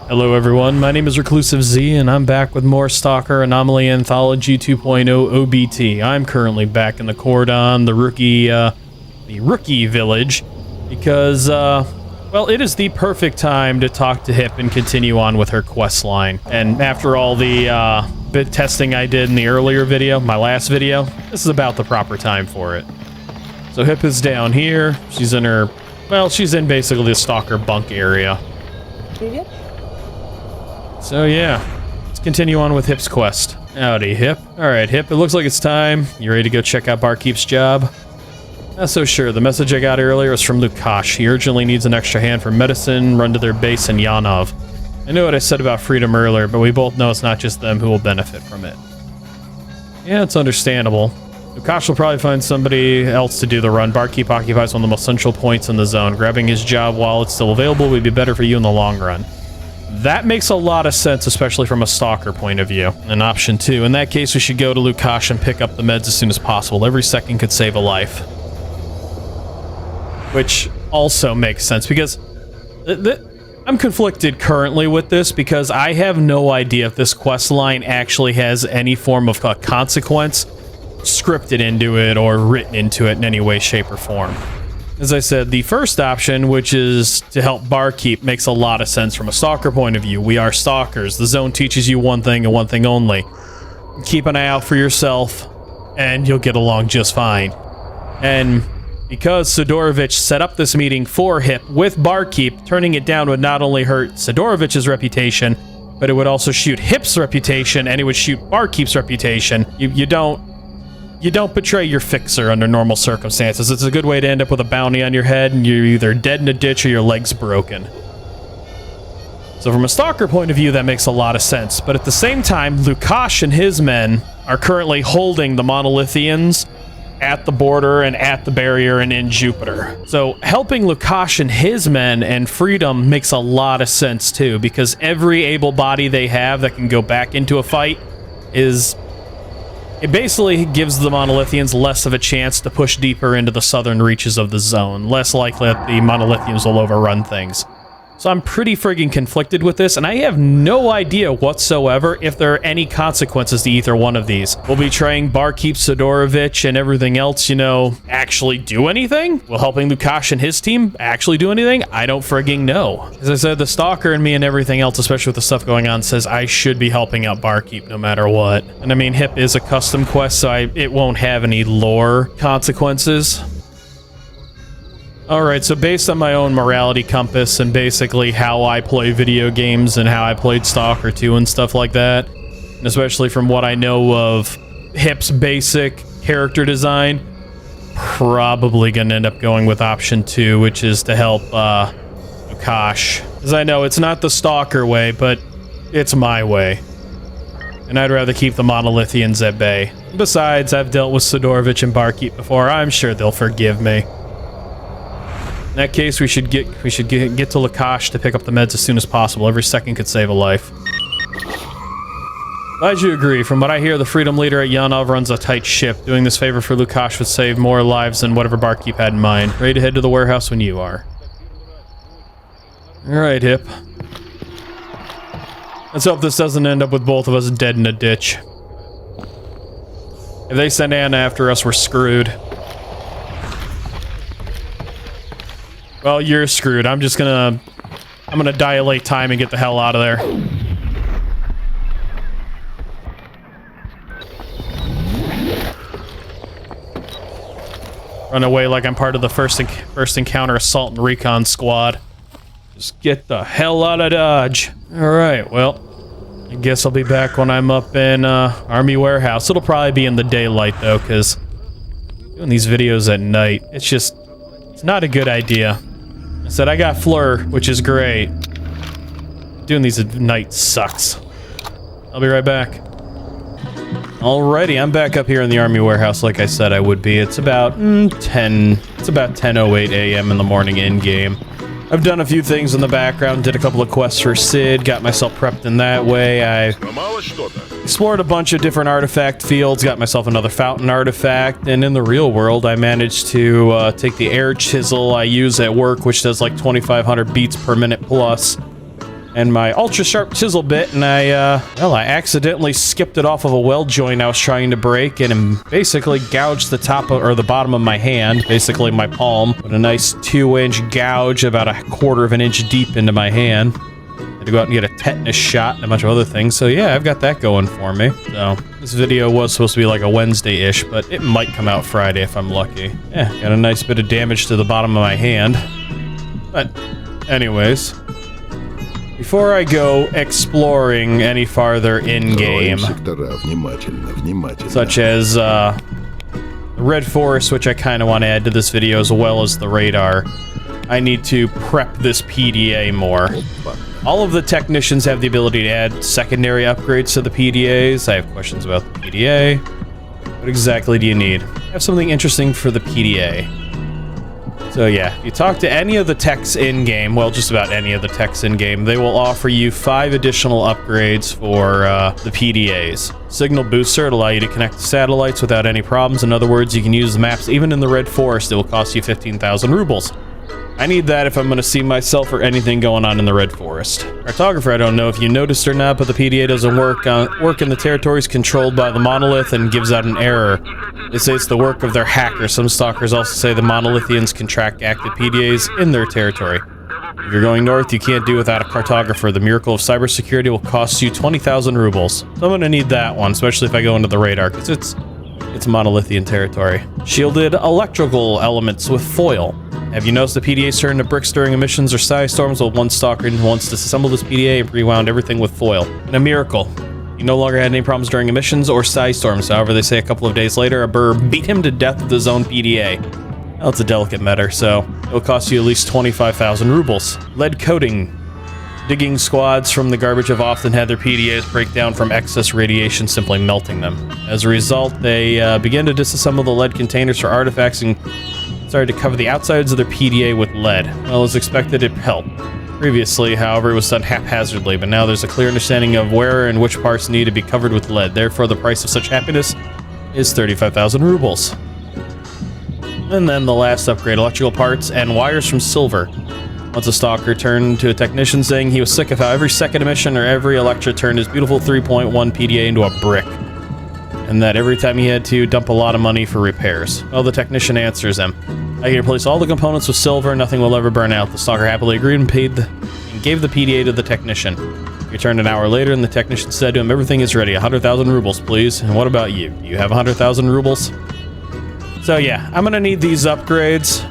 Hello everyone, my name is ReclusiveZ and I'm back with more Stalker Anomaly Anthology 2.0 OBT. I'm currently back in the Cordon, the rookie village, because, well, it is the perfect time to talk to Hip and continue on with her quest line. And after all the bit testing I did in the earlier video, my last video, this is about the proper time for it. So Hip is down here, she's in her, well, she's in basically the Stalker bunk area. So yeah, let's continue on with Hip's quest. Howdy, Hip. Alright, Hip, it looks like it's time. You ready to go check out Barkeep's job? Not so sure. The message I got earlier was from Lukash. He urgently needs an extra hand for medicine. Run to their base in Yanov. I know what I said about freedom earlier, but we both know it's not just them who will benefit from it. Yeah, it's understandable. Lukash will probably find somebody else to do the run. Barkeep occupies one of the most central points in the zone. Grabbing his job while it's still available would be better for you in the long run. That makes a lot of sense, especially from a Stalker point of view. And option 2, in that case, we should go to Lukash and pick up the meds as soon as possible. Every second could save a life. Which also makes sense, because I'm conflicted currently with this, because I have no idea if this quest line actually has any form of consequence scripted into it or written into it in any way, shape, or form. As I said, the first option, which is to help Barkeep, makes a lot of sense from a Stalker point of view. We are Stalkers. The zone teaches you one thing and one thing only. Keep an eye out for yourself, and you'll get along just fine. And because Sidorovich set up this meeting for Hip with Barkeep, turning it down would not only hurt Sidorovich's reputation, but it would also shoot Hip's reputation, and it would shoot Barkeep's reputation. You don't betray your fixer under normal circumstances. It's a good way to end up with a bounty on your head and you're either dead in a ditch or your leg's broken. So from a Stalker point of view, that makes a lot of sense. But at the same time, Lukash and his men are currently holding the Monolithians at the border and at the barrier and in Jupiter. So helping Lukash and his men and freedom makes a lot of sense too, because every able body they have that can go back into a fight is... It basically gives the Monolithians less of a chance to push deeper into the southern reaches of the zone. Less likely that the Monolithians will overrun things. So I'm pretty friggin' conflicted with this, and I have no idea whatsoever if there are any consequences to either one of these. Will betraying Barkeep, Sidorovich, and everything else, you know, actually do anything? Will helping Lukash and his team actually do anything? I don't friggin' know. As I said, the Stalker and me and everything else, especially with the stuff going on, says I should be helping out Barkeep no matter what. And I mean, Hip is a custom quest, so it won't have any lore consequences. Alright, so based on my own morality compass and basically how I play video games and how I played Stalker 2 and stuff like that, and especially from what I know of Hip's basic character design, probably gonna end up going with option 2, which is to help Lukash. Because I know it's not the Stalker way, but it's my way. And I'd rather keep the Monolithians at bay. Besides, I've dealt with Sidorovich and Barkeep before. I'm sure they'll forgive me. In that case, we should get to Lukash to pick up the meds as soon as possible. Every second could save a life. Glad you agree. From what I hear, the Freedom Leader at Yanov runs a tight ship. Doing this favor for Lukash would save more lives than whatever Barkeep had in mind. Ready to head to the warehouse when you are. Alright, Hip. Let's hope this doesn't end up with both of us dead in a ditch. If they send Anna after us, we're screwed. Well, you're screwed. I'm gonna dilate time and get the hell out of there. Run away like I'm part of the first encounter assault and recon squad. Just get the hell out of Dodge. Alright, well, I guess I'll be back when I'm up in Army Warehouse. It'll probably be in the daylight though, because doing these videos at night, it's not a good idea. I said I got Fleur, which is great. Doing these at night sucks. I'll be right back. Alrighty, I'm back up here in the Army Warehouse like I said I would be. It's about 10:08 a.m. in the morning in-game. I've done a few things in the background, did a couple of quests for Sid, got myself prepped in that way. I explored a bunch of different artifact fields, got myself another fountain artifact, and in the real world I managed to take the air chisel I use at work, which does like 2,500 beats per minute plus, and my ultra sharp chisel bit, and I accidentally skipped it off of a weld joint I was trying to break, and basically gouged the top of, or the bottom of my hand, basically my palm, with a nice 2-inch gouge about 1/4 of an inch deep into my hand. Had to go out and get a tetanus shot and a bunch of other things. So yeah, I've got that going for me. So this video was supposed to be like a Wednesday-ish, but it might come out Friday if I'm lucky. Yeah, got a nice bit of damage to the bottom of my hand. But anyways, before I go exploring any farther in-game, such as the Red Forest, which I kind of want to add to this video, as well as the radar, I need to prep this PDA more. All of the technicians have the ability to add secondary upgrades to the PDAs. I have questions about the PDA. What exactly do you need? I have something interesting for the PDA. So yeah, if you talk to any of the techs in-game, well, just about any of the techs in-game, they will offer you 5 additional upgrades for the PDAs. Signal booster, it'll allow you to connect to satellites without any problems. In other words, you can use the maps even in the Red Forest. It will cost you 15,000 rubles. I need that if I'm going to see myself or anything going on in the Red Forest. Cartographer, I don't know if you noticed or not, but the PDA doesn't work in the territories controlled by the Monolith and gives out an error. They say it's the work of their hackers. Some stalkers also say the Monolithians can track active PDAs in their territory. If you're going north, you can't do without a cartographer. The miracle of cybersecurity will cost you 20,000 rubles. So I'm going to need that one, especially if I go into the radar, because it's Monolithian territory. Shielded electrical elements with foil. Have you noticed the PDAs turn to bricks during emissions or storms? Well, one stalker wants to disassemble this PDA and rewound everything with foil. And a miracle. He no longer had any problems during emissions or storms. However, they say a couple of days later, a burr beat him to death with his own PDA. Well, it's a delicate matter, so it'll cost you at least 25,000 rubles. Lead coating. Digging squads from the garbage have often had their PDAs break down from excess radiation, simply melting them. As a result, they began to disassemble the lead containers for artifacts and started to cover the outsides of their PDA with lead. Well, as expected, it helped. Previously, however, it was done haphazardly, but now there's a clear understanding of where and which parts need to be covered with lead. Therefore, the price of such happiness is 35,000 rubles. And then the last upgrade, electrical parts and wires from silver. Once a stalker turned to a technician saying he was sick of how every second emission or every electra turned his beautiful 3.1 PDA into a brick. And that every time he had to dump a lot of money for repairs. Well, the technician answers him. I can replace all the components with silver, nothing will ever burn out. The stalker happily agreed and gave the PDA to the technician. He returned an hour later and the technician said to him, everything is ready, 100,000 rubles, please. And what about you? Do you have 100,000 rubles? So yeah, I'm gonna need these upgrades.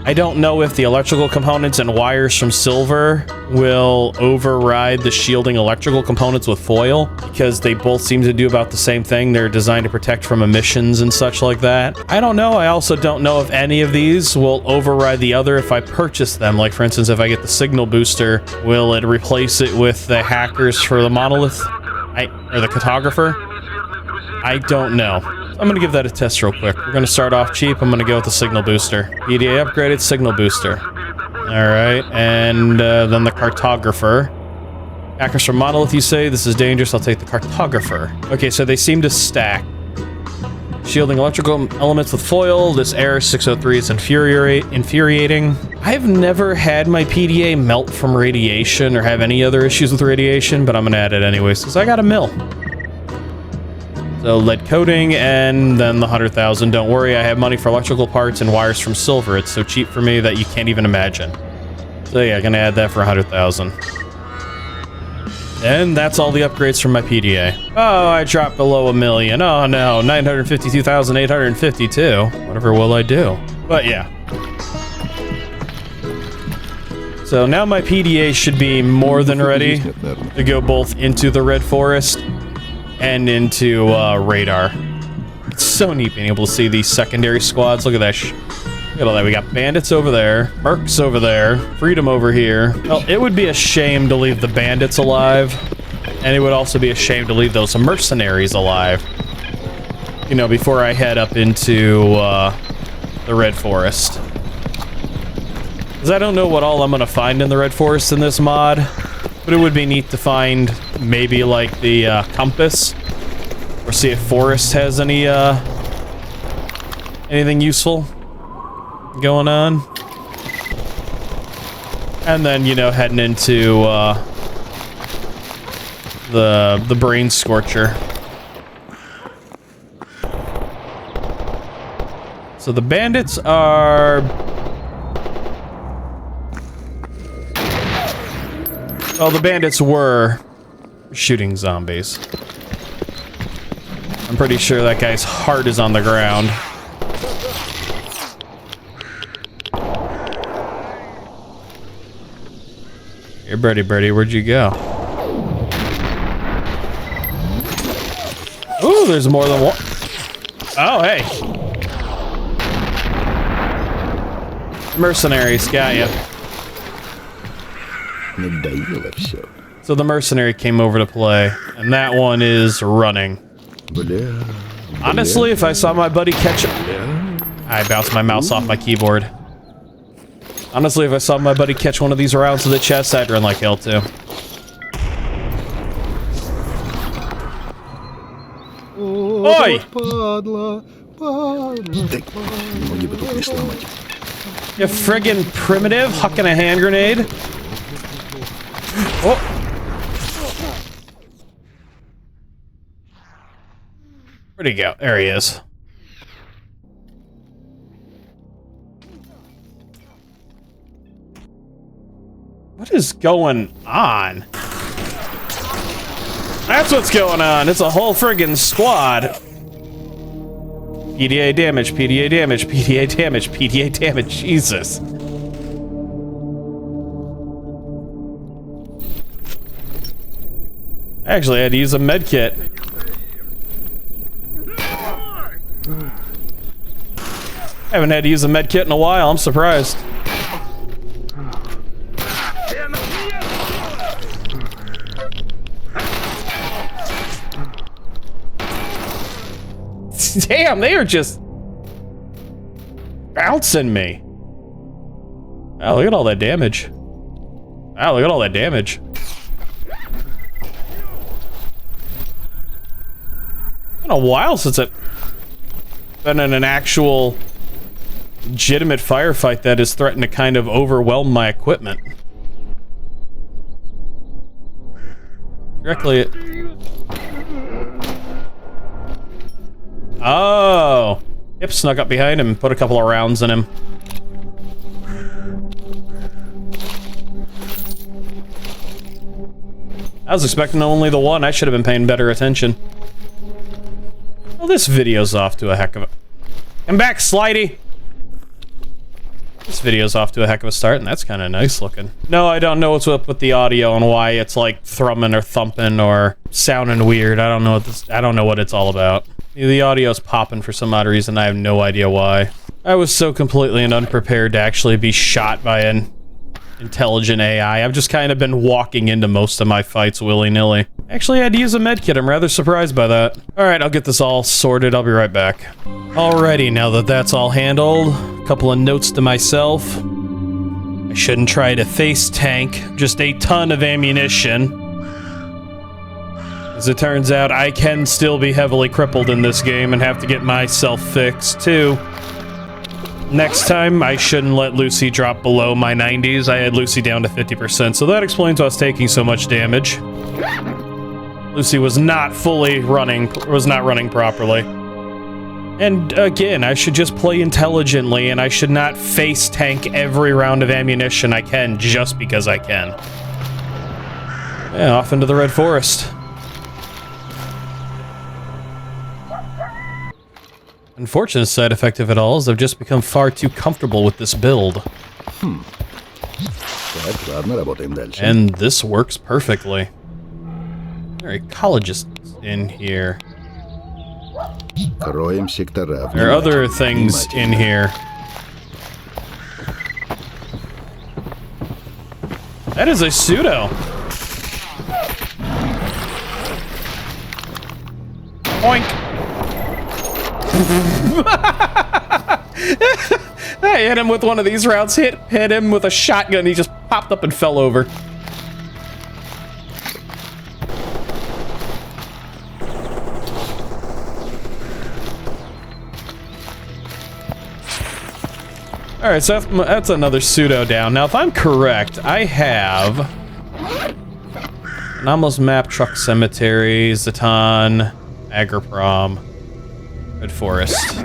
I don't know if the electrical components and wires from silver will override the shielding electrical components with foil, because they both seem to do about the same thing. They're designed to protect from emissions and such like that. I don't know. I also don't know if any of these will override the other if I purchase them. Like, for instance, if I get the signal booster, will it replace it with the hackers for the Monolith? Or the cartographer? I don't know. I'm going to give that a test real quick. We're going to start off cheap. I'm going to go with the signal booster. PDA upgraded, signal booster. Alright, and then the cartographer. Hackers from Monolith, you say? This is dangerous. I'll take the cartographer. Okay, so they seem to stack. Shielding electrical elements with foil. This error 603 is infuriating. I've never had my PDA melt from radiation or have any other issues with radiation, but I'm going to add it anyways, because I got a mill. So lead coating, and then the 100,000. Don't worry, I have money for electrical parts and wires from silver. It's so cheap for me that you can't even imagine. So yeah, gonna add that for 100,000. And that's all the upgrades from my PDA. Oh, I dropped below 1 million. Oh no, 952,852. Whatever will I do? But yeah. So now my PDA should be more than ready to go both into the Red Forest and into radar. It's so neat being able to see these secondary squads. Look at that. Look at all that. We got bandits over there, mercs over there, freedom over here. Well, it would be a shame to leave the bandits alive, and it would also be a shame to leave those mercenaries alive. You know, before I head up into the Red Forest. Because I don't know what all I'm going to find in the Red Forest in this mod, but it would be neat to find maybe like the compass, or see if Forest has any anything useful going on. And then, you know, heading into the brain scorcher. So the bandits are... Well, the bandits were shooting zombies. I'm pretty sure that guy's heart is on the ground. Here, Birdie, where'd you go? Ooh, there's more than one. Oh, hey. Mercenaries, got ya. So the mercenary came over to play, and that one is running. Honestly, if I saw my buddy catch it... I bounced my mouse off my keyboard. Honestly, if I saw my buddy catch one of these rounds to the chest, I'd run like hell too. Oi! You friggin' primitive, hucking a hand grenade. Oh! Where'd he go? There he is. What is going on? That's what's going on. It's a whole friggin' squad. PDA damage, PDA damage, PDA damage, PDA damage. Jesus. Actually, I had to use a med kit. I haven't had to use a med kit in a while. I'm surprised. Damn, they are just bouncing me. Wow, look at all that damage. Wow, look at all that damage. It's been a while since I've been in an actual legitimate firefight that has threatened to kind of overwhelm my equipment. Directly. Oh! Yep, snuck up behind him and put a couple of rounds in him. I was expecting only the one. I should have been paying better attention. Well, this video's off to a heck of a... Come back, Slidey! This video's off to a heck of a start, and that's kind of nice looking. No, I don't know what's up with the audio and why it's like thrumming or thumping or sounding weird. I don't know what this... I don't know what it's all about. The audio's popping for some odd reason. I have no idea why. I was so completely unprepared to actually be shot by an intelligent AI. I've just kind of been walking into most of my fights willy-nilly. Actually, I had to use a medkit. I'm rather surprised by that. Alright, I'll get this all sorted. I'll be right back. Alrighty, now that that's all handled, a couple of notes to myself. I shouldn't try to face tank just a ton of ammunition. As it turns out, I can still be heavily crippled in this game and have to get myself fixed, too. Next time, I shouldn't let Lucy drop below my 90s. I had Lucy down to 50%, so that explains why I was taking so much damage. Lucy was not fully running, was not running properly. And again, I should just play intelligently, and I should not face tank every round of ammunition I can just because I can. Yeah, off into the Red Forest. Unfortunate side effect of it all is I've just become far too comfortable with this build. And this works perfectly. There are ecologists in here. There are other things in here. That is a pseudo. Oink. I hit him with one of these rounds, hit him with a shotgun, he just popped up and fell over. All right, so that's another pseudo down. Now, if I'm correct, I have Anomalous Map, Truck Cemetery, Zaton, Agroprom, Red Forest.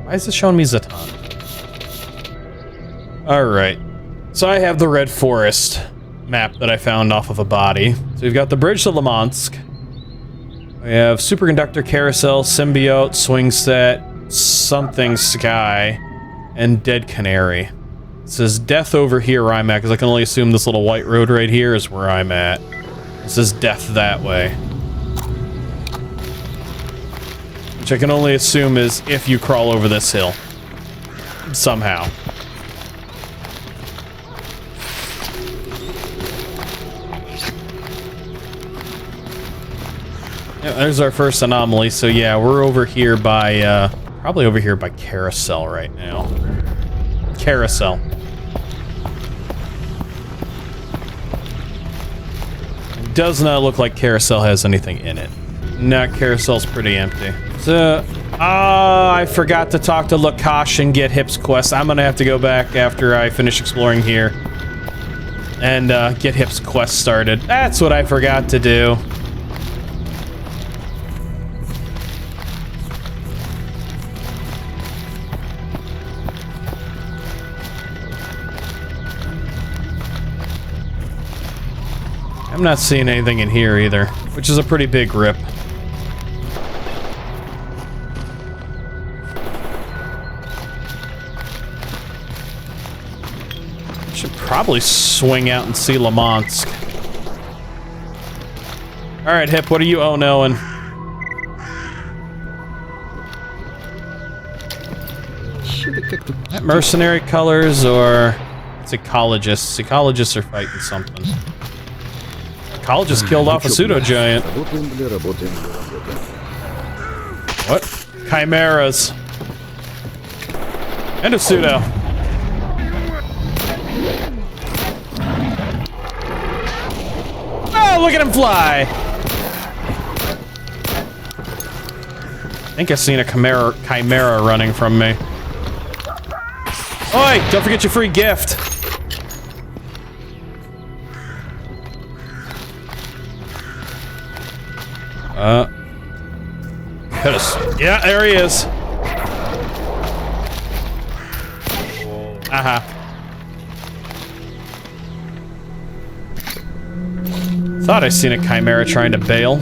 Why is it showing me Zaton? All right, so I have the Red Forest map that I found off of a body. So we've got the bridge to Limansk. We have Superconductor, Carousel, Symbiote, Swing Set, Something Sky, and Dead Canary. It says death over here where I'm at, because I can only assume this little white road right here is where I'm at. It says death that way. Which I can only assume is if you crawl over this hill. Somehow. Yeah, there's our first anomaly, so yeah, we're over here by, probably over here by Carousel right now. Carousel. It does not look like Carousel has anything in it. Nah, Carousel's pretty empty. So, I forgot to talk to Lakash and get Hip's quest. I'm gonna have to go back after I finish exploring here and get Hip's quest started. That's what I forgot to do. I'm not seeing anything in here either, which is a pretty big rip. Should probably swing out and see Limansk. All right, Hip, what are you oh-noing? Mercenary colors or it's ecologists? Ecologists are fighting something. Ecologist killed off a pseudo giant. What? Chimeras. And a pseudo. Oh, look at him fly! I think I've seen a chimera running from me. Oi! Don't forget your free gift. Yeah, there he is. Thought I seen a chimera trying to bail.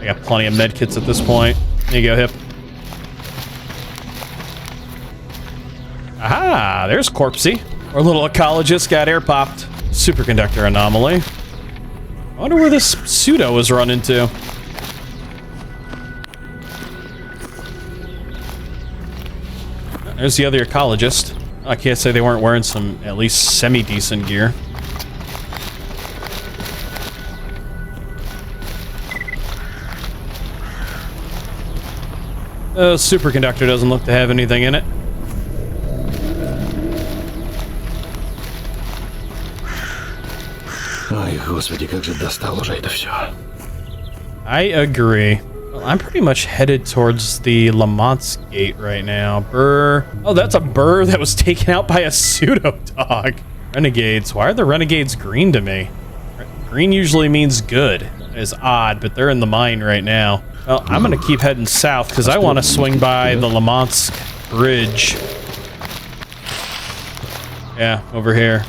I got plenty of medkits at this point. There you go, Hip. Aha, there's Corpsey. Our little ecologist got air popped. Superconductor anomaly. I wonder where this pseudo was run into. There's the other ecologist. I can't say they weren't wearing some at least semi-decent gear. Superconductor doesn't look to have anything in it. Ой, господи, как же достало уже это все. I agree. Well, I'm pretty much headed towards the Limansk gate right now. Burr. Oh, that's a burr that was taken out by a pseudo dog. Renegades. Why are the renegades green to me? Green usually means good. It is odd, but they're in the mine right now. Well, I'm gonna keep heading south because I want to swing by the Limansk bridge. Yeah, over here.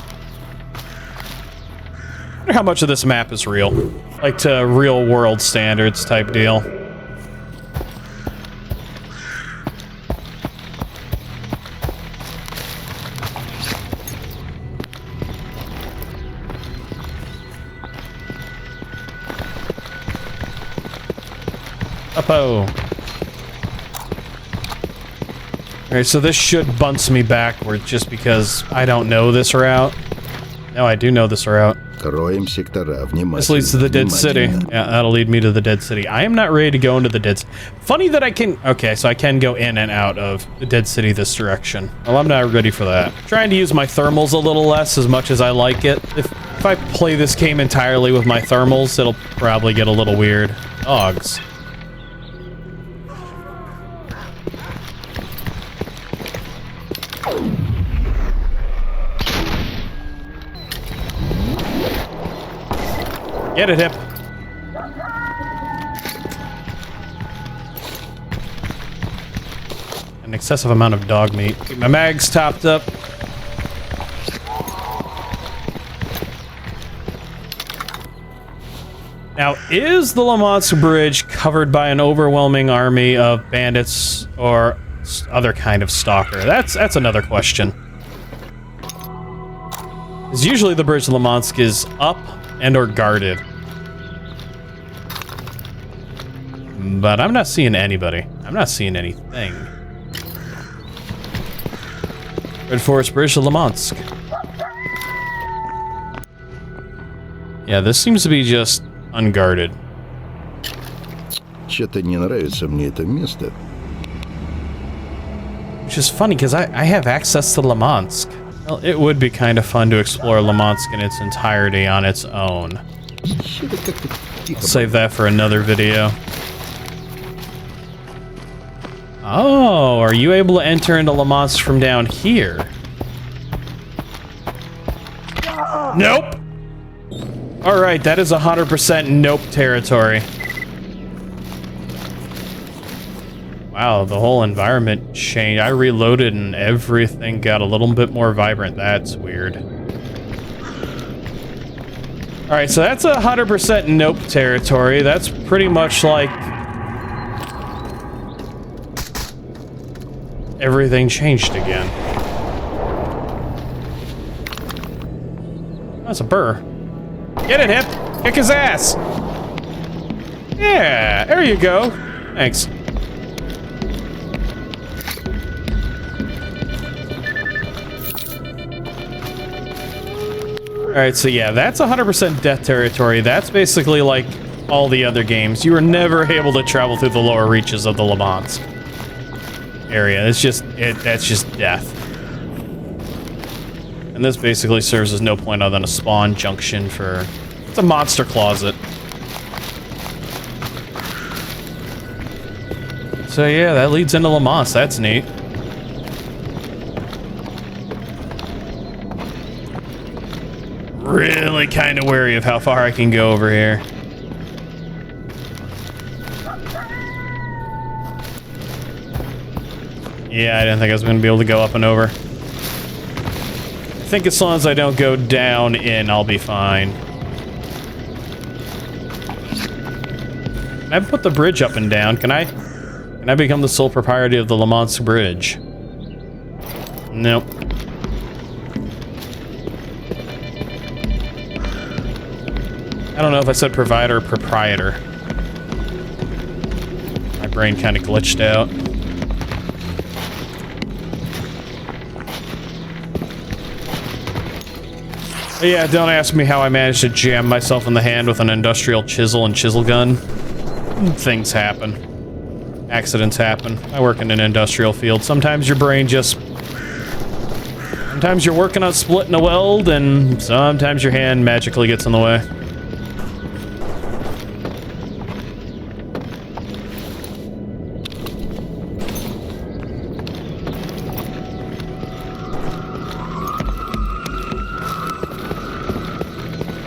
I wonder how much of this map is real. Like to real world standards type deal. Uppo. Alright, so this should bounce me backward just because I don't know this route. No, I do know this route. This leads to the Dead City. Yeah, that'll lead me to the Dead City. I am not ready to go into the Dead City. Funny that I can... Okay, so I can go in and out of the Dead City this direction. Well, I'm not ready for that. Trying to use my thermals a little less as much as I like it. If I play this game entirely with my thermals, it'll probably get a little weird. Dogs. Get it, Hip. An excessive amount of dog meat. Keep my mags topped up. Now, is the Lamansk Bridge covered by an overwhelming army of bandits or other kind of stalker? That's another question. Because usually the bridge to Lamansk is up and or guarded. But I'm not seeing anybody. I'm not seeing anything. Red Forest Bridge to Lamansk. Yeah, this seems to be just unguarded. Что-то не нравится мне это место. Which is funny, because I have access to Lamansk. Well, it would be kind of fun to explore Lamansk in its entirety on its own. Что-то как-то тихо. Save that for another video. Oh, are you able to enter into Lamansk from down here? Nope! Alright, that is 100% nope territory. Wow, the whole environment changed. I reloaded and everything got a little bit more vibrant. That's weird. Alright, so that's 100% nope territory. That's pretty much like everything changed again. That's a burr. Get it, Hip! Kick his ass! Yeah, there you go. Thanks. Alright, so yeah, that's 100% death territory. That's basically like all the other games. You were never able to travel through the lower reaches of the Lamansk area. It's just, that's just death. And this basically serves as no point other than a spawn junction for... It's a monster closet. So yeah, that leads into Lamansk. That's neat. Really kind of wary of how far I can go over here. Yeah, I didn't think I was going to be able to go up and over. I think as long as I don't go down in, I'll be fine. Can I put the bridge up and down? Can I become the sole proprietor of the Lamansk Bridge? Nope. I don't know if I said provider or proprietor. My brain kind of glitched out. But yeah, don't ask me how I managed to jam myself in the hand with an industrial chisel and chisel gun. Things happen. Accidents happen. I work in an industrial field. Sometimes your brain just... Sometimes you're working on splitting a weld, and sometimes your hand magically gets in the way.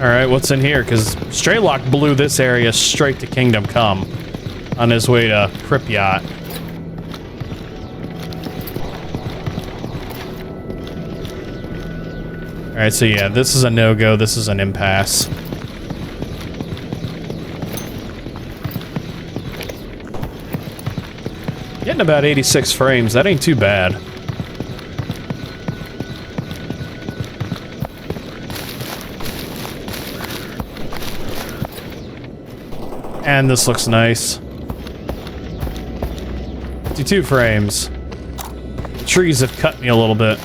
Alright, what's in here? Because Straylock blew this area straight to Kingdom Come on his way to Pripyat. Alright, so yeah, this is a no-go, this is an impasse. Getting about 86 frames, that ain't too bad. And this looks nice. 52 frames. The trees have cut me a little bit.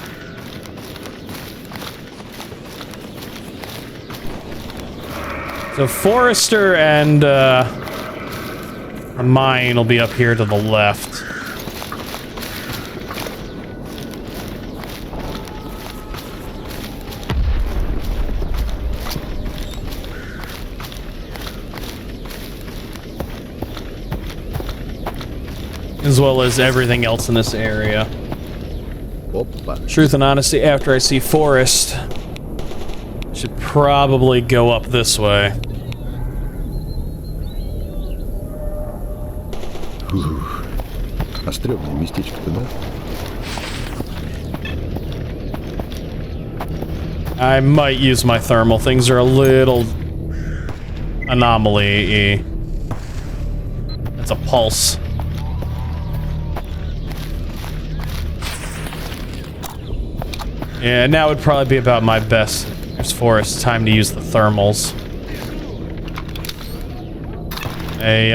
So Forester and a mine will be up here to the left. As well as everything else in this area. Опа. Truth and honesty, after I see Forest, I should probably go up this way. А стрёмное местечко-то, да? I might use my thermal. Things are a little anomaly-y. That's a pulse. Yeah, now would probably be about my best. There's forest. Time to use the thermals. Hey,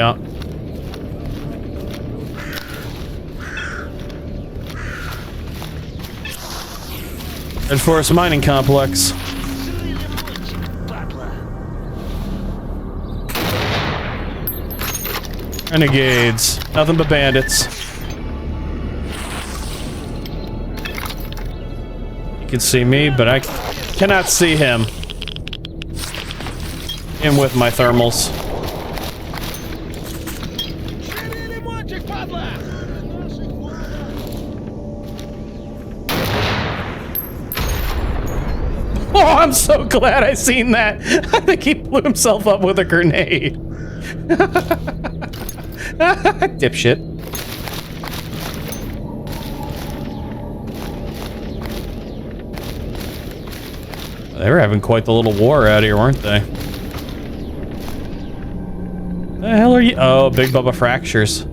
Red Forest Mining Complex. Renegades. Nothing but bandits. You can see me, but I cannot see him. Him with my thermals. Oh, I'm so glad I seen that. I think he blew himself up with a grenade. Dipshit. They were having quite the little war out here, weren't they? The hell are you? Oh, Big Bubba Fractures.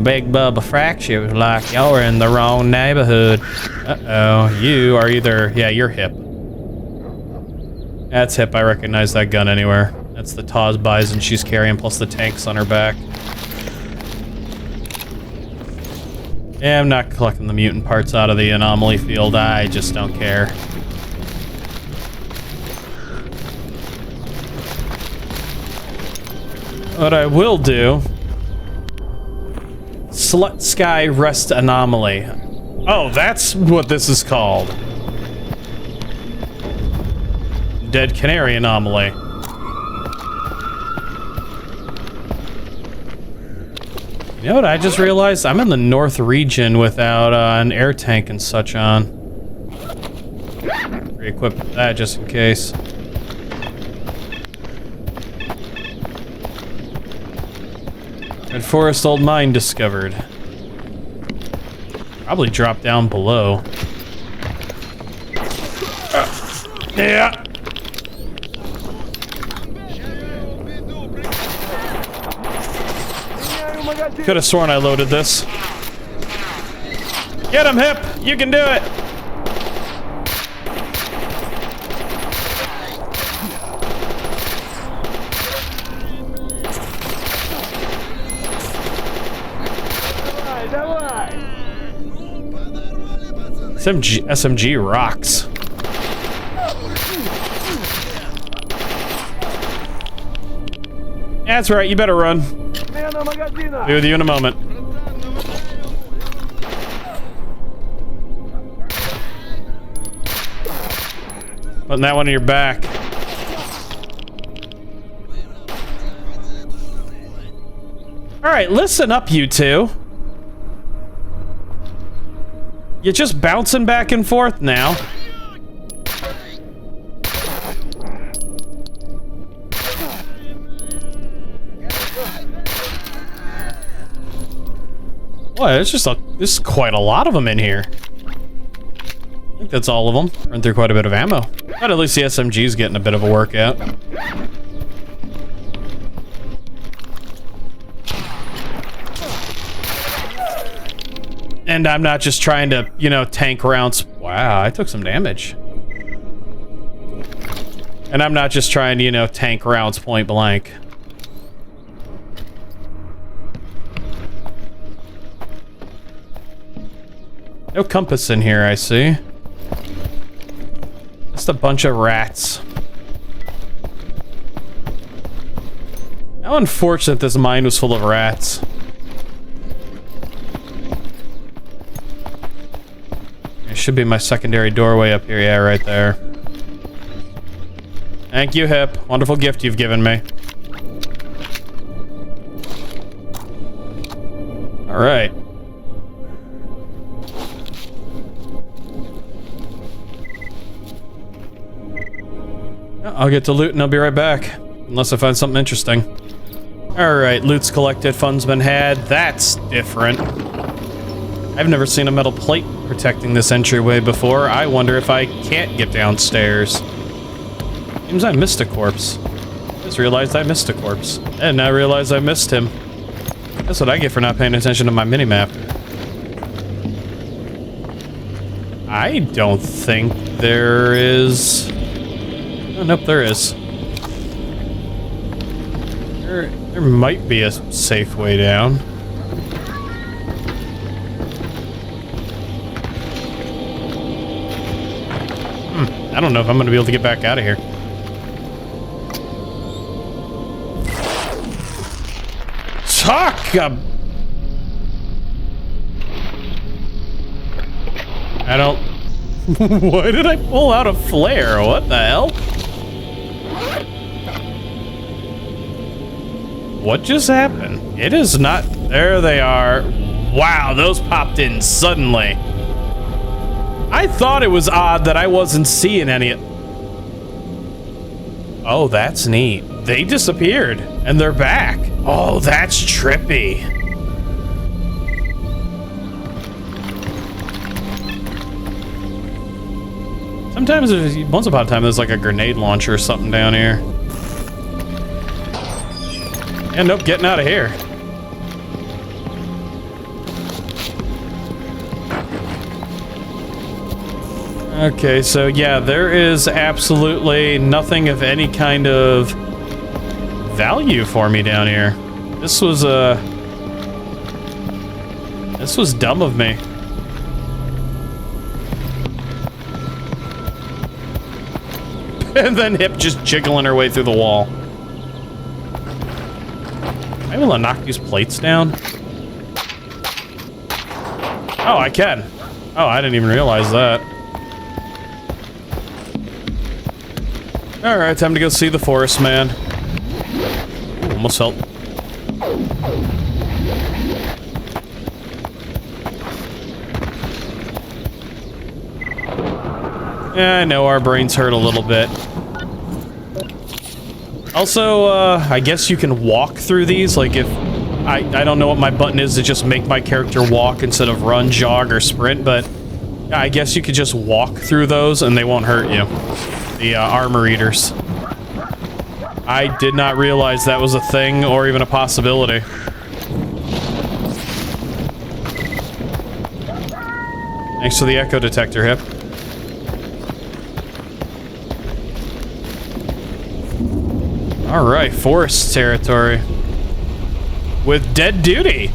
Big Bubba Fractures, like you're in the wrong neighborhood. Uh-oh, you are either... Yeah, you're hip. That's hip, I recognize that gun anywhere. That's the Taz Bison she's carrying, plus the tanks on her back. Yeah, I'm not collecting the mutant parts out of the anomaly field. I just don't care. What I will do... Slut Sky Rest Anomaly. Oh, that's what this is called. Dead Canary Anomaly. You know what I just realized? I'm in the north region without an air tank and such on. Re-equip that just in case. Red Forest Old Mine discovered. Probably dropped down below. Yeah. Could have sworn I loaded this. Get him, Hip! You can do it! SMG rocks. Yeah, that's right, you better run. Be with you in a moment. Putting that one in your back. Alright, listen up, you two. You're just bouncing back and forth now. What? There's quite a lot of them in here. I think that's all of them. Run through quite a bit of ammo. But at least the SMG's getting a bit of a workout. And I'm not just trying to, you know, tank rounds. Wow, I took some damage. And I'm not just trying to, you know, tank rounds point blank. No compass in here, I see. Just a bunch of rats. How unfortunate this mine was full of rats. There should be my secondary doorway up here. Yeah, right there. Thank you, Hip. Wonderful gift you've given me. All right. I'll get to loot and I'll be right back. Unless I find something interesting. Alright, loot's collected, funds been had. That's different. I've never seen a metal plate protecting this entryway before. I wonder if I can't get downstairs. Seems I missed a corpse. Just realized I missed a corpse. And I realized I missed him. That's what I get for not paying attention to my minimap. I don't think there is... Oh, nope, there is. There might be a safe way down. I don't know if I'm gonna be able to get back out of here. I don't... Why did I pull out a flare? What the hell? What just happened? It is not... There they are. Wow, those popped in suddenly. I thought it was odd that I wasn't seeing any... Oh, that's neat. They disappeared, and they're back. Oh, that's trippy. Sometimes, once upon a time, there's like a grenade launcher or something down here. And nope, getting out of here. Okay, so yeah, there is absolutely nothing of any kind of value for me down here. This was dumb of me. And then Hip just jiggling her way through the wall. Am I able to knock these plates down? Oh, I can. Oh, I didn't even realize that. Alright, time to go see the forest man. Ooh, almost felt... Yeah, I know our brains hurt a little bit. Also, I guess you can walk through these, like if... I don't know what my button is to just make my character walk instead of run, jog, or sprint, but... I guess you could just walk through those and they won't hurt you. The armor eaters. I did not realize that was a thing or even a possibility. Thanks for the echo detector, Hip. Alright, forest territory. With dead duty.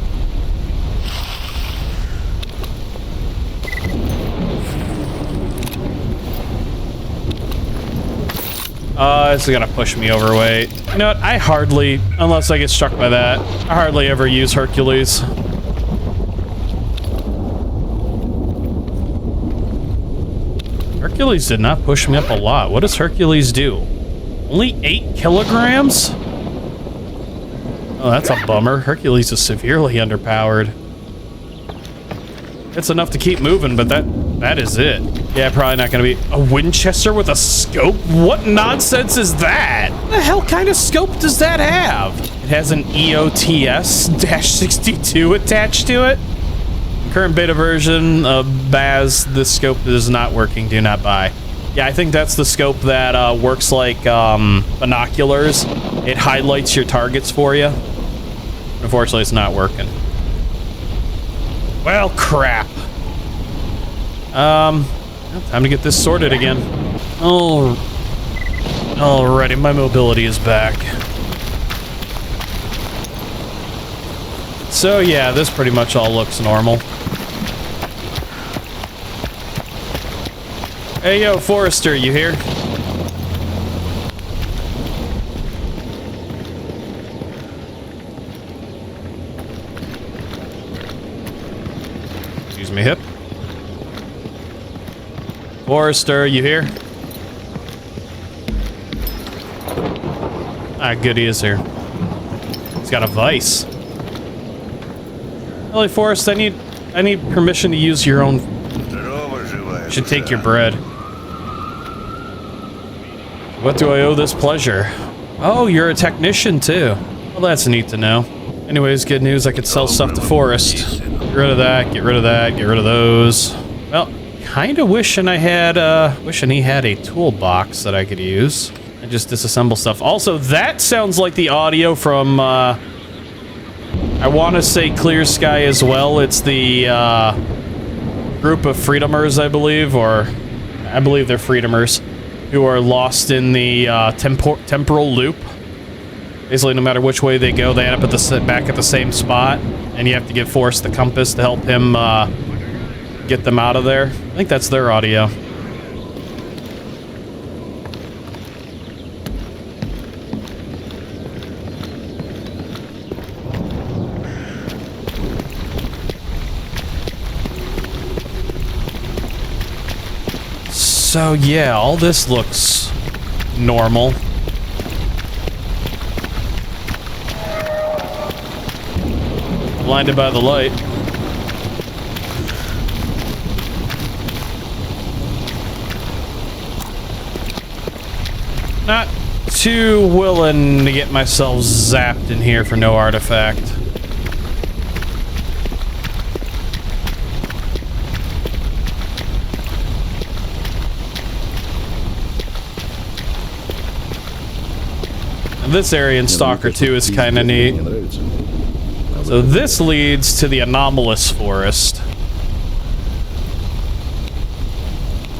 This is gonna push me overweight. You know what? I hardly, unless I get struck by that, I hardly ever use Hercules. Hercules did not push me up a lot. What does Hercules do? Only 8 kilograms? Oh, that's a bummer. Hercules is severely underpowered. It's enough to keep moving, but that is it. Yeah, probably not gonna be a Winchester with a scope. What nonsense is that? What the hell kind of scope does that have? It has an EOTS-62 attached to it. Current beta version of Baz, the scope is not working. Do not buy. Yeah, I think that's the scope that works like binoculars. It highlights your targets for you. Unfortunately, it's not working. Well, crap. Time to get this sorted again. Oh, alrighty, my mobility is back. So yeah, this pretty much all looks normal. Hey yo, Forrester, you here? Excuse me, Hip. Forrester, you here? Ah, good, he is here. He's got a vice. Really, Forrest, I need permission to use your own. Should take your bread. What do I owe this pleasure? Oh, you're a technician too. Well, that's neat to know. Anyways, good news, I could sell stuff to Forrest. Get rid of that, get rid of that, get rid of those. Well, kinda wishing I had, wishing he had a toolbox that I could use. I just disassemble stuff. Also, that sounds like the audio from, I want to say Clear Sky as well. It's the, group of Freedomers, I believe, or I believe they're Freedomers, who are lost in the, temporal loop. Basically, no matter which way they go, they end up at back at the same spot, and you have to give Forrest the compass to help him get them out of there. I think that's their audio. So yeah, all this looks normal. Blinded by the light. Not too willing to get myself zapped in here for no artifact. And this area in Stalker 2 is kind of neat. So this leads to the anomalous forest,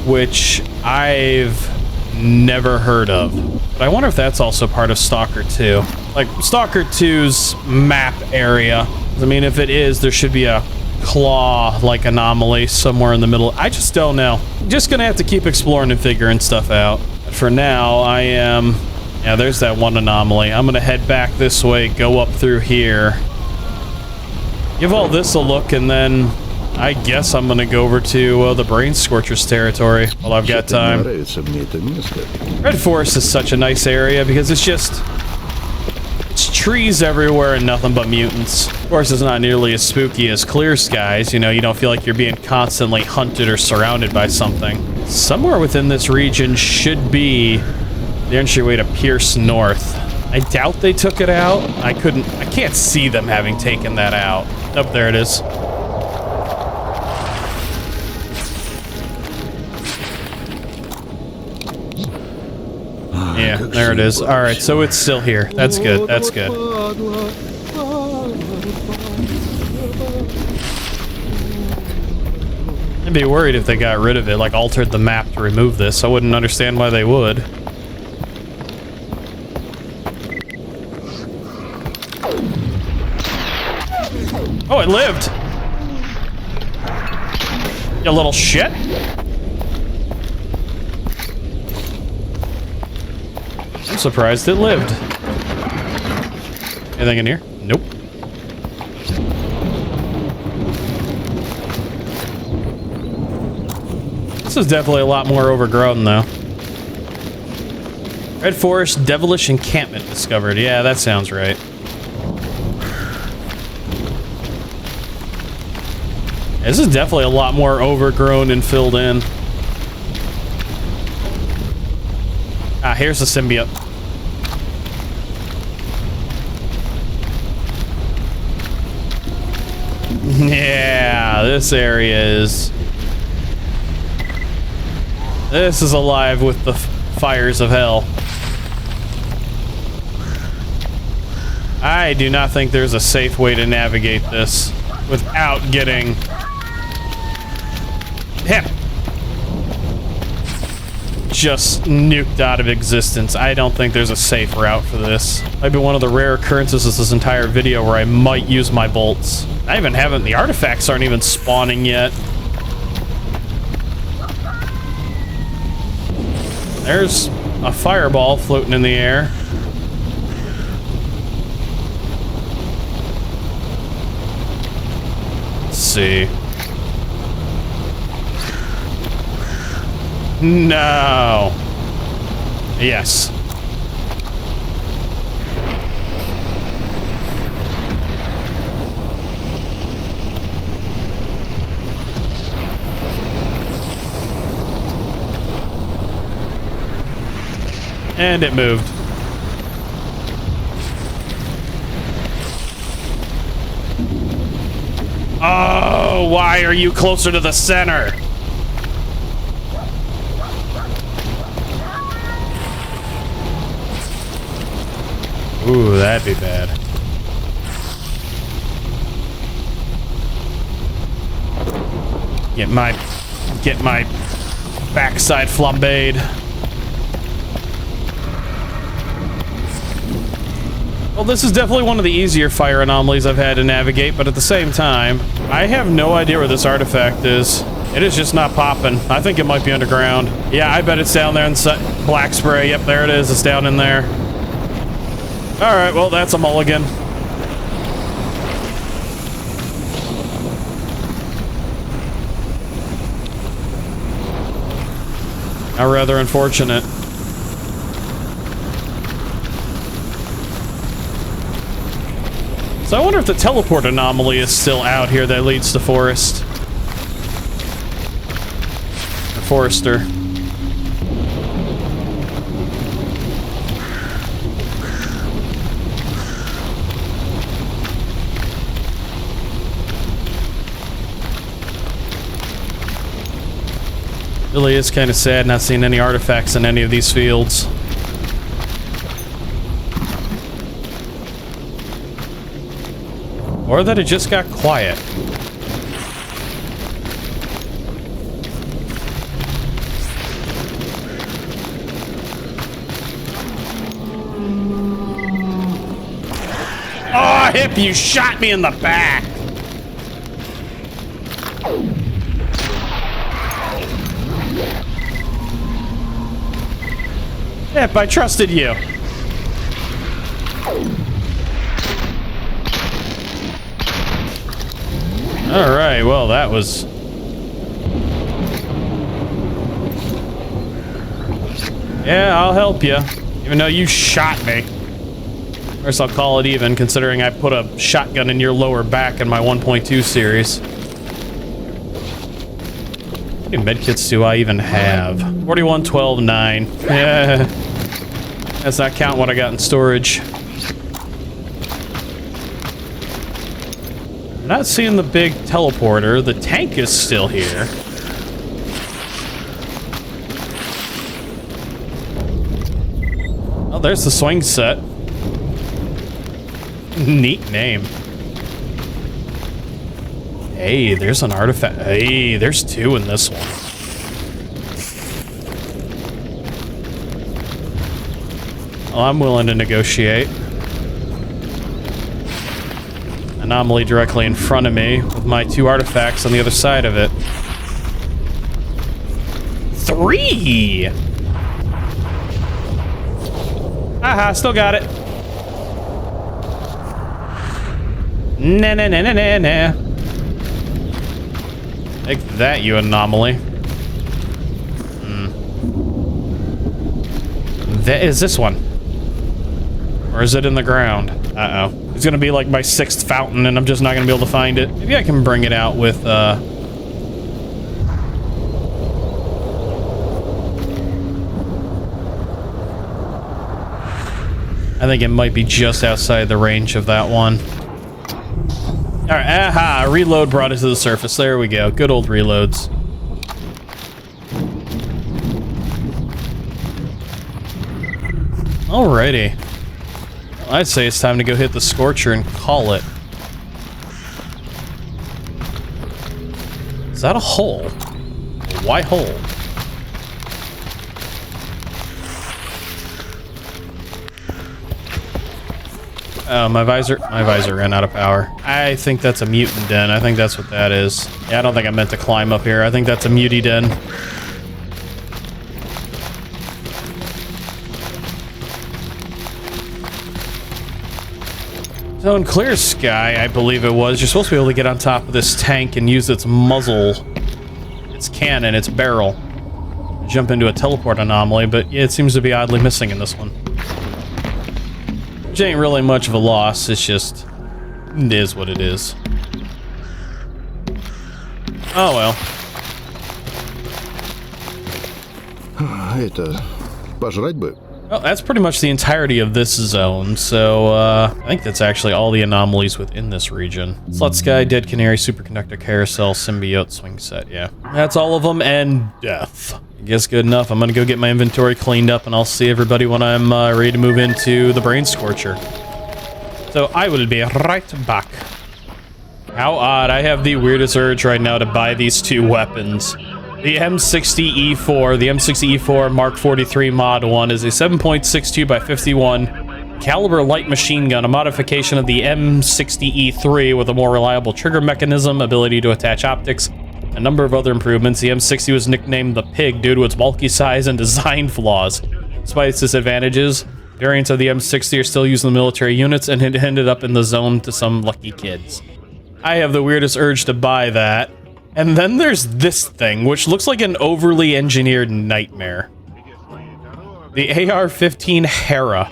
which I've never heard of. But I wonder if that's also part of Stalker 2. Like, Stalker 2's map area. I mean, if it is, there should be a claw-like anomaly somewhere in the middle. I just don't know. I'm just gonna have to keep exploring and figuring stuff out. But for now, I am... Yeah, there's that one anomaly. I'm gonna head back this way, go up through here. Give all this a look, and then I guess I'm gonna go over to the Brain Scorcher's territory while I've got time. Red Forest is such a nice area because it's just... It's trees everywhere and nothing but mutants. Of course, it's not nearly as spooky as Clear Skies. You know, you don't feel like you're being constantly hunted or surrounded by something. Somewhere within this region should be the entryway to Pierce North. I doubt they took it out. I can't see them having taken that out. Oh, there it is. Yeah, there it is. Alright, so it's still here. That's good, that's good. I'd be worried if they got rid of it, like altered the map to remove this. I wouldn't understand why they would. Oh, it lived! You little shit! I'm surprised it lived. Anything in here? Nope. This is definitely a lot more overgrown, though. Red Forest Devilish Encampment discovered. Yeah, that sounds right. This is definitely a lot more overgrown and filled in. Ah, here's the symbiote. Yeah, this area is... This is alive with the fires of hell. I do not think there's a safe way to navigate this without getting... him just nuked out of existence. I don't think there's a safe route for this. Might be one of the rare occurrences of this entire video where I might use my bolts. I even haven't, the artifacts aren't even spawning yet. There's a fireball floating in the air. Let's see. No. Yes. And it moved. Oh, why are you closer to the center? Ooh, that'd be bad. Get my backside flambéed. Well, this is definitely one of the easier fire anomalies I've had to navigate, but at the same time, I have no idea where this artifact is. It is just not popping. I think it might be underground. Yeah, I bet it's down there in black spray. Yep, there it is. It's down in there. All right, well, that's a mulligan. How rather unfortunate. So I wonder if the teleport anomaly is still out here that leads to forest. Or forester. Really is kind of sad not seeing any artifacts in any of these fields. Or that it just got quiet. Oh, Hip, you shot me in the back! Hip, I trusted you. Alright, well, that was... Yeah, I'll help you. Even though you shot me. Or else I'll call it even, considering I put a shotgun in your lower back in my 1.2 series. How many medkits do I even have? 41, 12, 9. Yeah. That's not counting what I got in storage. I'm not seeing the big teleporter. The tank is still here. Oh, there's the swing set. Neat name. Hey, there's an artifact. Hey, there's two in this one. Well, I'm willing to negotiate. Anomaly directly in front of me with my two artifacts on the other side of it. 3! Aha, still got it. Nah, nah, nah, nah, nah, nah. Take that, you anomaly. That is this one. Or is it in the ground? Uh-oh. It's gonna be like my 6th fountain and I'm just not gonna be able to find it. Maybe I can bring it out with, I think it might be just outside the range of that one. Alright, aha! Reload brought it to the surface. There we go. Good old reloads. Alrighty. Well, I'd say it's time to go hit the Scorcher and call it. Is that a hole? Why hole? Oh, my visor ran out of power. I think that's a mutant den. I think that's what that is. Yeah, I don't think I meant to climb up here. I think that's a mutie den. So in clear sky, I believe it was, you're supposed to be able to get on top of this tank and use its muzzle, its cannon, its barrel. Jump into a teleport anomaly, but yeah, it seems to be oddly missing in this one. Which ain't really much of a loss, it's just... it is what it is. Oh well. Это... пожрать бы. Well, that's pretty much the entirety of this zone, so I think that's actually all the anomalies within this region. Slut Sky, Dead Canary, Superconductor, Carousel, Symbiote, Swing Set, yeah. That's all of them, and Death. I guess good enough. I'm gonna go get my inventory cleaned up, and I'll see everybody when I'm ready to move into the Brain Scorcher. So I will be right back. How odd, I have the weirdest urge right now to buy these two weapons. The M60E4, the M60E4 Mark 43 Mod 1 is a 7.62 by 51 caliber light machine gun, a modification of the M60E3 with a more reliable trigger mechanism, ability to attach optics, a number of other improvements. The M60 was nicknamed the Pig due to its bulky size and design flaws. Despite its disadvantages, variants of the M60 are still used in the military units and had ended up in the zone to some lucky kids. I have the weirdest urge to buy that. And then there's this thing, which looks like an overly engineered nightmare. The AR-15 Hera.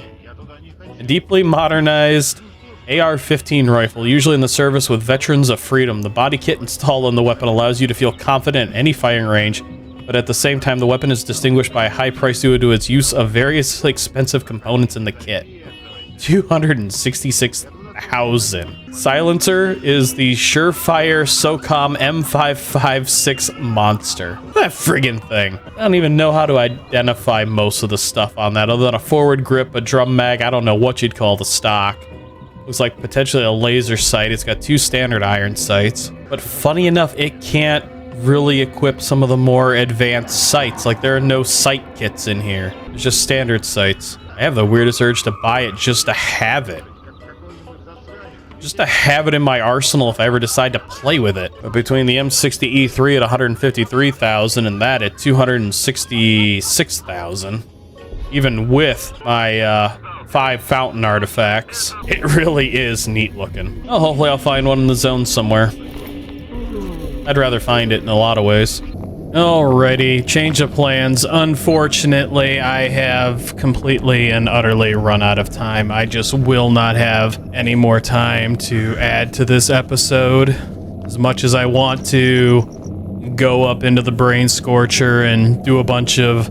A deeply modernized AR-15 rifle, usually in the service with Veterans of Freedom. The body kit installed on the weapon allows you to feel confident in any firing range, but at the same time, the weapon is distinguished by a high price due to its use of various expensive components in the kit. $266,000. Silencer is the Surefire SOCOM M556 Monster. That friggin' thing. I don't even know how to identify most of the stuff on that, other than a forward grip, a drum mag, I don't know what you'd call the stock. Looks like potentially a laser sight. It's got two standard iron sights. But funny enough, it can't really equip some of the more advanced sights. Like, there are no sight kits in here. It's just standard sights. I have the weirdest urge to buy it just to have it. Just to have it in my arsenal if I ever decide to play with it. But between the M60E3 at 153,000 and that at 266,000, even with my 5 fountain artifacts, it really is neat looking. Well, hopefully I'll find one in the zone somewhere. I'd rather find it in a lot of ways. Alrighty, change of plans. Unfortunately, I have completely and utterly run out of time. I just will not have any more time to add to this episode. As much as I want to go up into the Brain Scorcher and do a bunch of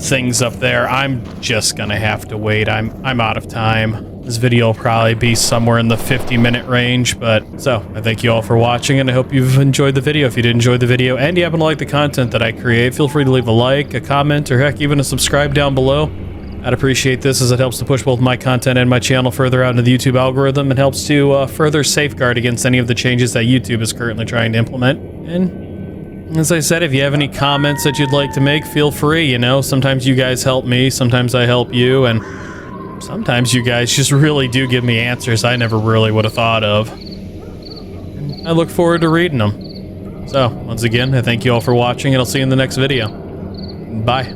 things up there, I'm just gonna have to wait. I'm out of time. This video will probably be somewhere in the 50-minute range, but so I thank you all for watching, and I hope you've enjoyed the video. If you did enjoy the video and you happen to like the content that I create, feel free to leave a like, a comment, or heck, even a subscribe down below. I'd appreciate this, as it helps to push both my content and my channel further out into the YouTube algorithm, and helps to further safeguard against any of the changes that YouTube is currently trying to implement. And as I said, if you have any comments that you'd like to make, feel free. You know, sometimes you guys help me, sometimes I help you, and sometimes you guys just really do give me answers I never really would have thought of. And I look forward to reading them. So, once again, I thank you all for watching, and I'll see you in the next video. Bye.